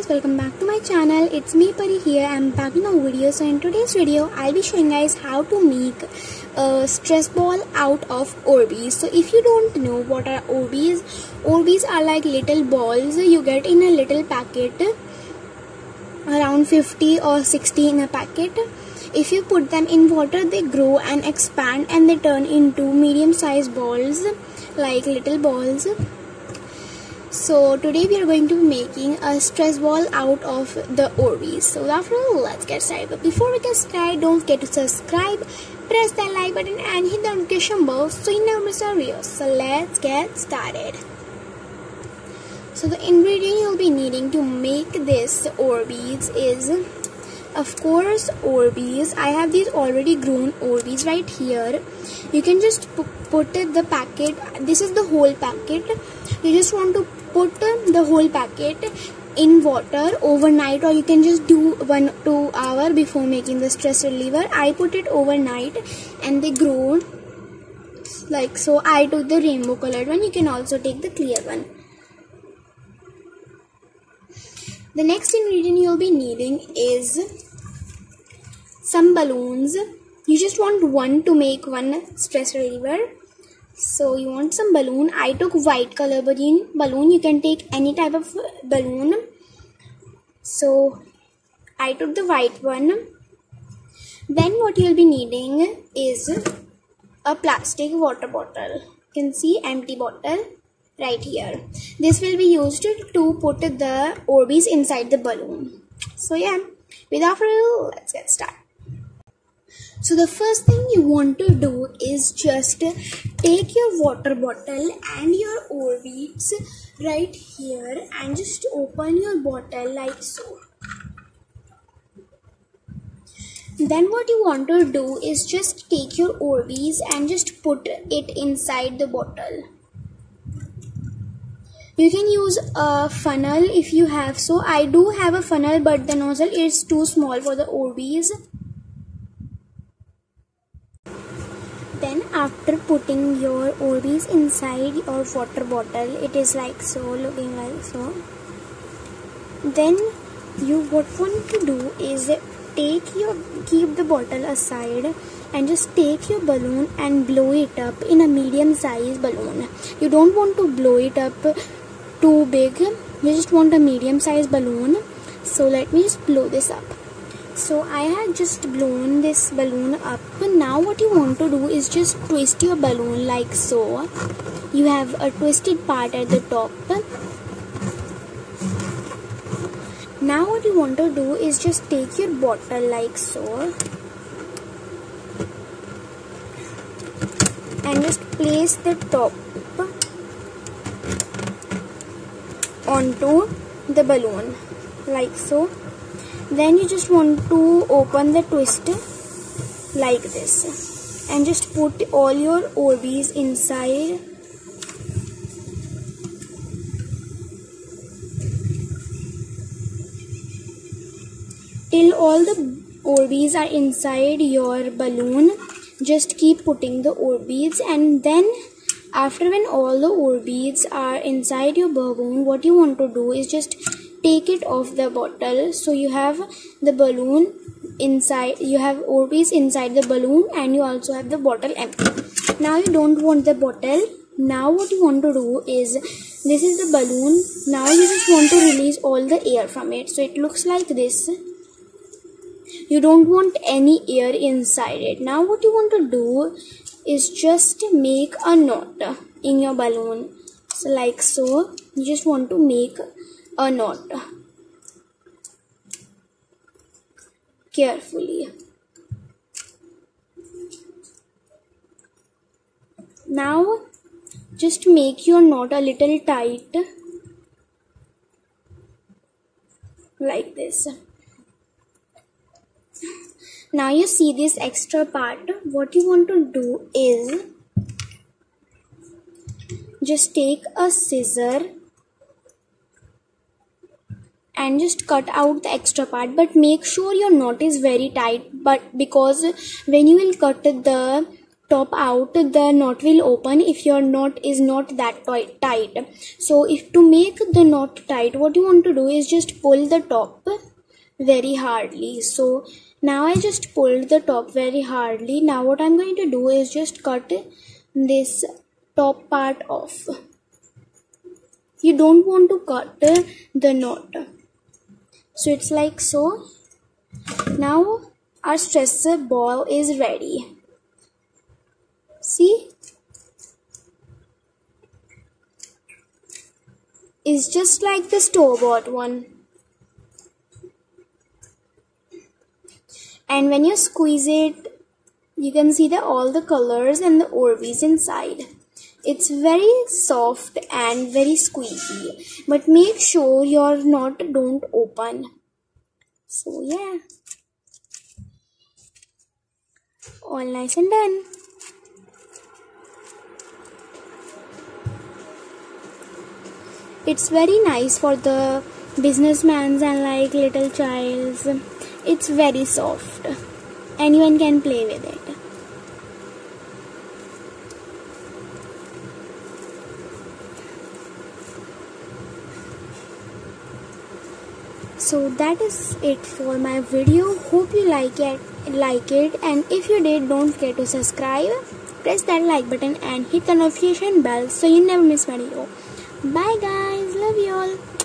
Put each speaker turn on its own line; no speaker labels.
guys, welcome back to my channel. It's me Pari here. I'm back in a video. So in today's video I'll be showing guys how to make a stress ball out of Orbeez. So if you don't know what are Orbeez are like little balls you get in a little packet, around 50 or 60 in a packet. If you put them in water, they grow and expand and they turn into medium-sized balls, like little balls. So today we are going to be making a stress ball out of the Orbeez. So after all, let's get started. But before we get started, don't forget to subscribe, press that like button and hit the notification bell so you never miss our videos. So let's get started. So the ingredient you'll be needing to make this Orbeez is, of course, Orbeez. I have these already grown Orbeez right here. You can just put the packet. This is the whole packet. You just want to put the whole packet in water overnight, or you can just do 1-2 hours before making the stress reliever. I put it overnight and they grow like so. I took the rainbow colored one. You can also take the clear one. The next ingredient you'll be needing is some balloons. You just want one to make one stress reliever. So you want some balloon. I took white color balloon. You can take any type of balloon. So I took the white one. Then what you'll be needing is a plastic water bottle. You can see empty bottle right here. This will be used to put the Orbeez inside the balloon. So yeah, without further ado, let's get started. So the first thing you want to do is just take your water bottle and your Orbeez right here and just open your bottle like so. Then what you want to do is just take your Orbeez and just put it inside the bottle. You can use a funnel if you have. So I do have a funnel, but the nozzle is too small for the Orbeez. Then after putting your Orbeez inside your water bottle, it is like so, looking like so. Then you what want to do is keep the bottle aside and just take your balloon and blow it up in a medium size balloon. You don't want to blow it up too big, you just want a medium size balloon. So let me just blow this up. So I have just blown this balloon up. Now what you want to do is just twist your balloon like so. You have a twisted part at the top. Now what you want to do is just take your bottle like so and just place the top onto the balloon like so. Then you just want to open the twist like this and just put all your Orbeez inside. Till all the Orbeez are inside your balloon, just keep putting the Orbeez, and then after when all the Orbeez are inside your balloon, what you want to do is just take it off the bottle. So you have the balloon inside, you have Orbeez inside the balloon, and you also have the bottle empty. Now you don't want the bottle. Now what you want to do is, this is the balloon. Now you just want to release all the air from it. So it looks like this. You don't want any air inside it. Now what you want to do is just make a knot in your balloon. So like so, you just want to make a knot carefully. Now just make your knot a little tight like this. Now you see this extra part. What you want to do is just take a scissor and just cut out the extra part, but make sure your knot is very tight, but because when you will cut the top out, the knot will open if your knot is not that tight. So if to make the knot tight, what you want to do is just pull the top very hardly. So now I just pulled the top very hardly. Now what I'm going to do is just cut this top part off. You don't want to cut the knot. So it's like so. Now our stress ball is ready. See? It's just like the store-bought one. And when you squeeze it, you can see all the colors and the Orbeez inside. It's very soft and very squeezy. But make sure your knot don't open. So yeah. All nice and done. It's very nice for the businessmen and like little childs. It's very soft. Anyone can play with it. So that is it for my video. Hope you like it, and if you did, don't forget to subscribe, press that like button and hit the notification bell so you never miss my video. Bye guys, love you all.